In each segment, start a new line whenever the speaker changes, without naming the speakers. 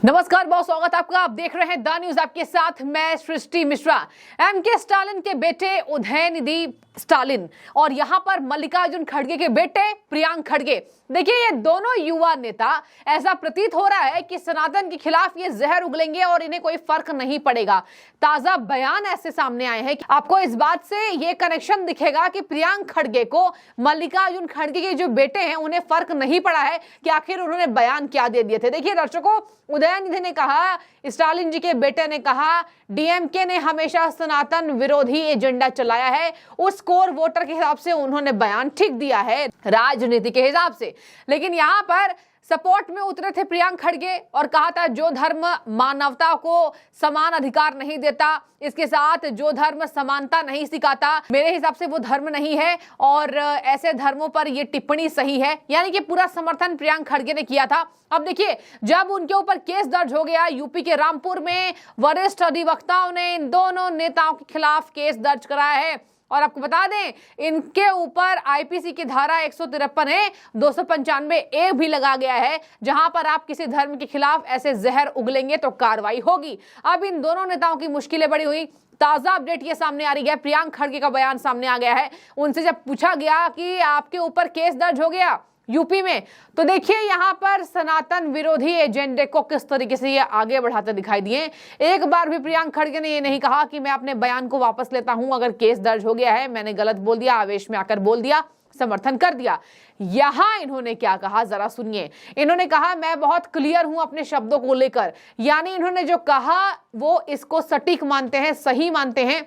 नमस्कार, बहुत स्वागत आपका। आप देख रहे हैं द न्यूज, आपके साथ मैं सृष्टि मिश्रा। एमके स्टालिन के बेटे उदयनिधि स्टालिन और यहां पर मल्लिकार्जुन खड़गे के बेटे प्रियांक खड़गे, देखिए ये दोनों युवा नेता, ऐसा प्रतीत हो रहा है कि सनातन के खिलाफ ये जहर उगलेंगे और इन्हें कोई फर्क नहीं पड़ेगा। ताजा बयान ऐसे सामने आए हैं कि आपको इस बात से ये कनेक्शन दिखेगा कि प्रियांक खड़गे को मल्लिकार्जुन खड़गे के जो बेटे हैं उन्हें फर्क नहीं पड़ा है कि आखिर उन्होंने बयान क्या दे दिए थे। देखिए दर्शकों, उदयनिधि ने कहा, स्टालिन जी के बेटे ने कहा, डीएमके ने हमेशा सनातन विरोधी एजेंडा चलाया है। उस कोर वोटर के हिसाब से उन्होंने बयान ठीक दिया है, राजनीति के हिसाब से। लेकिन यहाँ पर सपोर्ट में उतरे थे प्रियांक खड़गे और कहा था जो धर्म मानवता को समान अधिकार नहीं देता, इसके साथ जो धर्म समानता नहीं सिखाता, मेरे हिसाब से वो धर्म नहीं है और ऐसे धर्मों पर ये टिप्पणी सही है। यानी कि पूरा समर्थन प्रियांक खड़गे ने किया था। अब देखिए, जब उनके ऊपर केस दर्ज हो गया, यूपी के रामपुर में वरिष्ठ अधिवक्ताओं ने इन दोनों नेताओं के खिलाफ केस दर्ज कराया है। और आपको बता दें, इनके ऊपर आईपीसी की धारा 153 है, 295A भी लगा गया है, जहां पर आप किसी धर्म के खिलाफ ऐसे जहर उगलेंगे तो कार्रवाई होगी। अब इन दोनों नेताओं की मुश्किलें बड़ी हुई। ताजा अपडेट ये सामने आ रही है, प्रियांक खड़गे का बयान सामने आ गया है। उनसे जब पूछा गया कि आपके ऊपर केस दर्ज हो गया यूपी में, तो देखिए यहाँ पर सनातन विरोधी एजेंडे को किस तरीके से ये आगे बढ़ाते दिखाई दिए। एक बार भी प्रियांक खड़गे ने ये नहीं कहा कि मैं अपने बयान को वापस लेता हूं, अगर केस दर्ज हो गया है, मैंने गलत बोल दिया, आवेश में आकर बोल दिया, समर्थन कर दिया। यहां इन्होंने क्या कहा जरा सुनिए। इन्होंने कहा, मैं बहुत क्लियर हूं अपने शब्दों को लेकर। यानी इन्होंने जो कहा वो इसको सटीक मानते हैं, सही मानते हैं।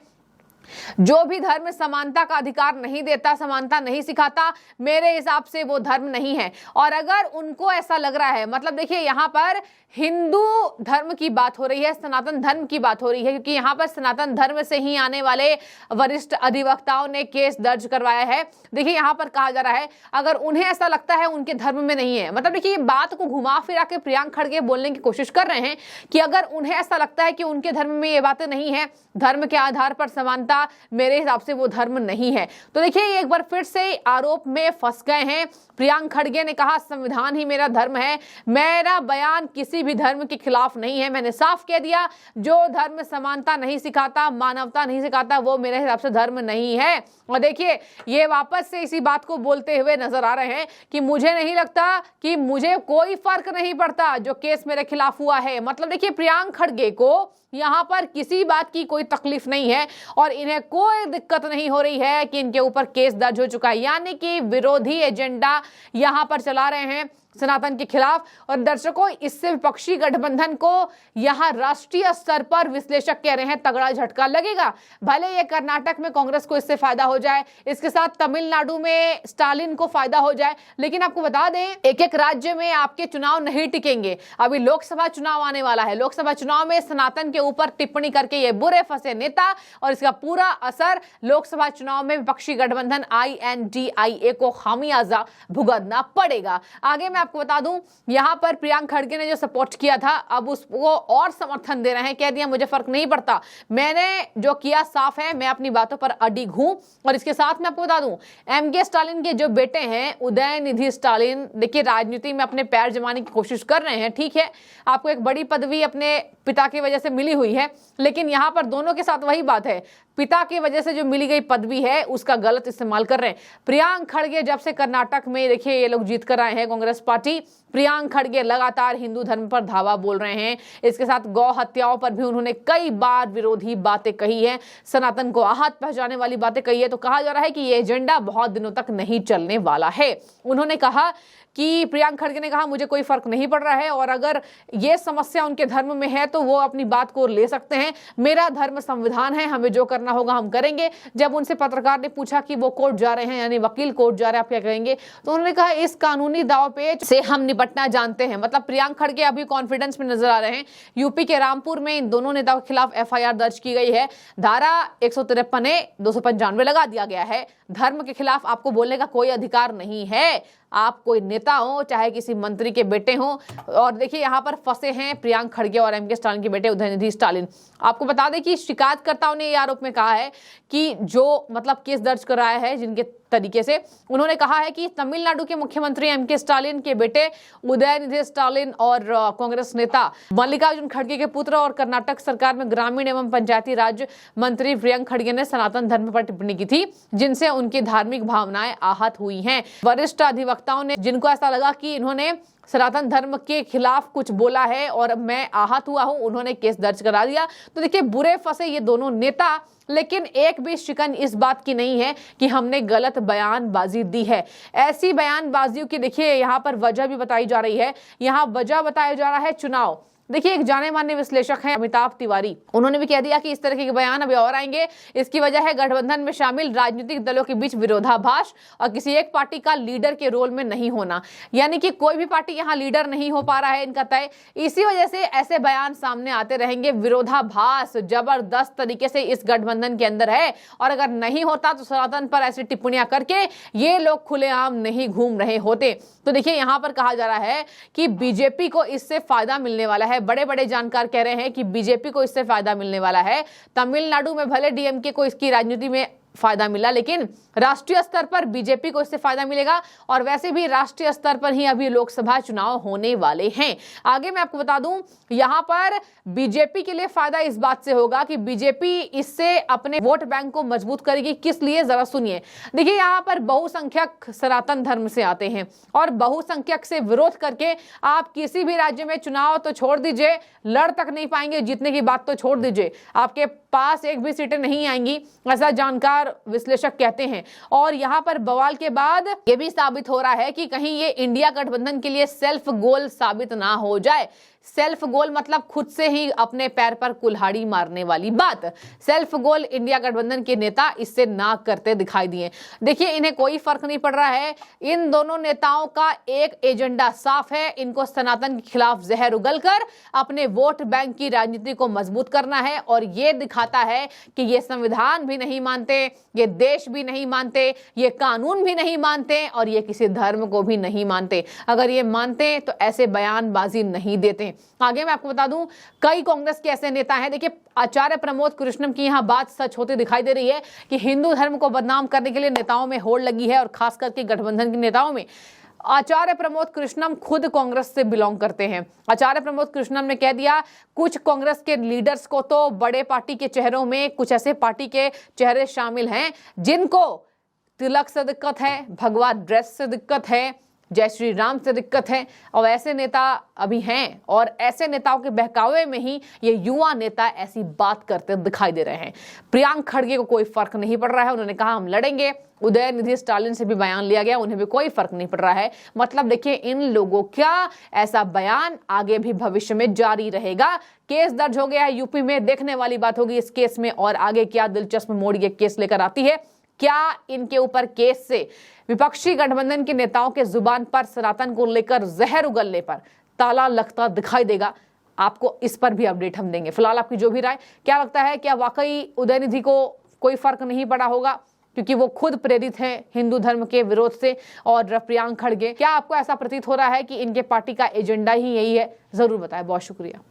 जो भी धर्म समानता का अधिकार नहीं देता, समानता नहीं सिखाता, मेरे हिसाब से वो धर्म नहीं है। और अगर उनको ऐसा लग रहा है, मतलब देखिए यहाँ पर हिंदू धर्म की बात हो रही है, सनातन धर्म की बात हो रही है, क्योंकि यहाँ पर सनातन धर्म से ही आने वाले वरिष्ठ अधिवक्ताओं ने केस दर्ज करवाया है। देखिए यहाँ पर कहा जा रहा है, अगर उन्हें ऐसा लगता है उनके धर्म में नहीं है, मतलब देखिए ये बात को घुमा फिरा के प्रियांक खड़गे बोलने की कोशिश कर रहे हैं कि अगर उन्हें ऐसा लगता है कि उनके धर्म में ये बातें नहीं है, धर्म के आधार पर समानता, मेरे हिसाब से वो धर्म नहीं है। तो देखिए ये एक बार फिर से आरोप में फंस गए हैं। प्रियांक खड़गे ने कहा, संविधान ही मेरा धर्म है, मेरा बयान किसी भी धर्म के खिलाफ नहीं है। मैंने साफ कह दिया, जो धर्म समानता नहीं सिखाता, मानवता नहीं सिखाता, वो मेरे हिसाब से धर्म नहीं है। और देखिए ये वापस से इसी बात को बोलते हुए नजर आ रहे हैं कि मुझे नहीं लगता कि मुझे कोई फर्क नहीं पड़ता जो केस मेरे खिलाफ हुआ है। मतलब देखिए प्रियांक खड़गे को यहाँ पर किसी बात की कोई तकलीफ नहीं है और इन्हें कोई दिक्कत नहीं हो रही है कि इनके ऊपर केस दर्ज हो चुका है। यानी कि विरोधी एजेंडा यहाँ पर चला रहे हैं सनातन के खिलाफ। और दर्शकों, इससे विपक्षी गठबंधन को यहाँ राष्ट्रीय स्तर पर विश्लेषक कह रहे हैं तगड़ा झटका लगेगा। भले ये कर्नाटक में कांग्रेस को इससे फायदा हो जाए, इसके साथ तमिलनाडु में स्टालिन को फायदा हो जाए, लेकिन आपको बता दें एक एक राज्य में आपके चुनाव नहीं टिकेंगे। अभी लोकसभा चुनाव आने वाला है, लोकसभा चुनाव में सनातन के ऊपर टिप्पणी करके ये बुरे फंसे नेता और इसका पूरा असर लोकसभा चुनाव में विपक्षी गठबंधन INDIA को खामियाजा भुगतना पड़ेगा। आगे मैं आपको बता दूं, यहां पर प्रियांक खड़गे ने जो सपोर्ट किया था, अब उसको और समर्थन दे रहे हैं। कह दिया मुझे फर्क नहीं पड़ता, मैंने जो किया साफ है, मैं अपनी बातों पर अडिग हूं। और इसके साथ मैं आपको बता दूं, एमके स्टालिन के जो बेटे हैं उदयनिधि स्टालिन, देखिए राजनीति में अपने पैर जमाने की कोशिश कर रहे हैं। ठीक है, आपको एक बड़ी पदवी अपने पिता की वजह से मिली हुई है, लेकिन यहां पर दोनों के साथ वही बात है, पिता की वजह से जो मिली गई पदवी है उसका गलत इस्तेमाल कर रहे हैं। प्रियांक खड़गे जब से कर्नाटक में देखिए ये लोग जीत कर आए हैं कांग्रेस पार्टी, प्रियांक खड़गे लगातार हिंदू धर्म पर धावा बोल रहे हैं। इसके साथ गौ हत्याओं पर भी उन्होंने कई बार विरोधी बातें कही है, सनातन को आहत पहुंचाने वाली बातें कही है। तो कहा जा रहा है कि ये एजेंडा बहुत दिनों तक नहीं चलने वाला है। उन्होंने कहा कि प्रियांक खड़गे ने कहा, मुझे कोई फर्क नहीं पड़ रहा है और अगर ये समस्या उनके धर्म में है तो वो अपनी बात को ले सकते हैं, मेरा धर्म संविधान है, हमें जो करना होगा हम करेंगे। जब उनसे पत्रकार ने पूछा कि वो कोर्ट जा रहे हैं, यानी वकील कोर्ट जा रहे हैं, आप क्या कहेंगे, तो उन्होंने कहा इस कानूनी दांवपेच से हम निपटना जानते हैं। मतलब प्रियांक खड़गे अभी कॉन्फिडेंस में नजर आ रहे हैं। यूपी के रामपुर में इन दोनों नेताओं के खिलाफ FIR दर्ज की गई है, धारा 153A 295 लगा दिया गया है। धर्म के खिलाफ आपको बोलने का कोई अधिकार नहीं है। आप कोई नेता हो चाहे किसी मंत्री के बेटे हो। और देखिए यहाँ पर फंसे हैं प्रियांक खड़गे और एमके स्टालिन के बेटे उदयनिधि स्टालिन। आपको बता दें कि शिकायतकर्ताओं ने ये आरोप में कहा है कि जो मतलब केस दर्ज कराया है जिनके तरीके से, उन्होंने कहा है कि तमिलनाडु के मुख्यमंत्री एमके स्टालिन के बेटे उदयनिधि स्टालिन और कांग्रेस नेता मल्लिकार्जुन खड़गे के पुत्र और कर्नाटक सरकार में ग्रामीण एवं पंचायती राज मंत्री प्रियंक खड़गे ने सनातन धर्म पर टिप्पणी की थी जिनसे उनकी धार्मिक भावनाएं आहत हुई हैं। वरिष्ठ अधिवक्ताओं ने जिनको ऐसा लगा कि इन्होंने सनातन धर्म के खिलाफ कुछ बोला है और मैं आहत हुआ हूं, उन्होंने केस दर्ज करा दिया। तो देखिए बुरे फंसे ये दोनों नेता, लेकिन एक भी शिकन इस बात की नहीं है कि हमने गलत बयानबाजी दी है। ऐसी बयानबाजियों की देखिए यहाँ पर वजह भी बताई जा रही है। यहाँ वजह बताया जा रहा है चुनाव। देखिए एक जाने माने विश्लेषक हैं अमिताभ तिवारी, उन्होंने भी कह दिया कि इस तरह के बयान अभी और आएंगे। इसकी वजह है गठबंधन में शामिल राजनीतिक दलों के बीच विरोधाभास और किसी एक पार्टी का लीडर के रोल में नहीं होना, यानी कि कोई भी पार्टी यहाँ लीडर नहीं हो पा रहा है इनका तय। इसी वजह से ऐसे बयान सामने आते रहेंगे। विरोधाभास जबरदस्त तरीके से इस गठबंधन के अंदर है और अगर नहीं होता तो सनातन पर ऐसी टिप्पणियां करके ये लोग खुलेआम नहीं घूम रहे होते। तो देखिए यहाँ पर कहा जा रहा है कि बीजेपी को इससे फायदा मिलने वाला है। बड़े बड़े जानकार कह रहे हैं कि बीजेपी को इससे फायदा मिलने वाला है। तमिलनाडु में भले डीएमके को इसकी राजनीति में फायदा मिला, लेकिन राष्ट्रीय स्तर पर बीजेपी को इससे फायदा मिलेगा और वैसे भी राष्ट्रीय स्तर पर ही अभी लोकसभा चुनाव होने वाले हैं। आगे मैं आपको बता दूं यहां पर बीजेपी के लिए फायदा इस बात से होगा कि बीजेपी इससे अपने वोट बैंक को मजबूत करेगी। किस लिए, जरा सुनिए। देखिए यहां पर बहुसंख्यक सनातन धर्म से आते हैं और बहुसंख्यक से विरोध करके आप किसी भी राज्य में चुनाव तो छोड़ दीजिए, लड़ तक नहीं पाएंगे, जीतने की बात तो छोड़ दीजिए, आपके पास एक भी सीटें नहीं आएंगी, ऐसा जानकार विश्लेषक कहते हैं। और यहां पर बवाल के बाद यह भी साबित हो रहा है कि कहीं ये इंडिया गठबंधन के लिए सेल्फ गोल साबित ना हो जाए। सेल्फ गोल मतलब खुद से ही अपने पैर पर कुल्हाड़ी मारने वाली बात। सेल्फ गोल इंडिया गठबंधन के नेता इससे ना करते दिखाई दिए। देखिए इन्हें कोई फर्क नहीं पड़ रहा है। इन दोनों नेताओं का एक एजेंडा साफ है, इनको सनातन के खिलाफ जहर उगलकर अपने वोट बैंक की राजनीति को मजबूत करना है। और ये दिखाता है कि ये संविधान भी नहीं मानते, ये देश भी नहीं मानते, ये कानून भी नहीं मानते और ये किसी धर्म को भी नहीं मानते। अगर ये मानते तो ऐसे बयानबाजी नहीं देते। आगे मैं आपको बता दूं कई कांग्रेस के ऐसे नेता हैं। देखिए आचार्य प्रमोद कृष्णम की यहां बात सच होती दिखाई दे रही है कि हिंदू धर्म को बदनाम करने के लिए नेताओं में होड़ लगी है और खास करके गठबंधन के नेताओं में। आचार्य प्रमोद कृष्णम खुद कांग्रेस से बिलोंग करते हैं। आचार्य प्रमोद कृष्णम ने कह दिया कुछ कांग्रेस के लीडर्स को तो बड़े पार्टी के चेहरों में कुछ ऐसे पार्टी के चेहरे शामिल हैं जिनको तिलक से दिक्कत है, भगवा ड्रेस से दिक्कत है, जय श्री राम से दिक्कत है और ऐसे नेता अभी हैं। और ऐसे नेताओं के बहकावे में ही ये युवा नेता ऐसी बात करते दिखाई दे रहे हैं। प्रियांक खड़गे को कोई फर्क नहीं पड़ रहा है, उन्होंने कहा हम लड़ेंगे। उदयनिधि स्टालिन से भी बयान लिया गया, उन्हें भी कोई फर्क नहीं पड़ रहा है। मतलब देखिए इन लोगों का ऐसा बयान आगे भी भविष्य में जारी रहेगा। केस दर्ज हो गया है यूपी में, देखने वाली बात होगी इस केस में और आगे क्या दिलचस्प मोड़ ये केस लेकर आती है। क्या इनके ऊपर केस से विपक्षी गठबंधन के नेताओं के जुबान पर सनातन को लेकर जहर उगलने पर ताला लगता दिखाई देगा? आपको इस पर भी अपडेट हम देंगे। फिलहाल आपकी जो भी राय, क्या लगता है क्या वाकई उदयनिधि को कोई फर्क नहीं पड़ा होगा क्योंकि वो खुद प्रेरित हैं हिंदू धर्म के विरोध से? और प्रियांक खड़गे, क्या आपको ऐसा प्रतीत हो रहा है कि इनके पार्टी का एजेंडा ही यही है? जरूर बताएं। बहुत शुक्रिया।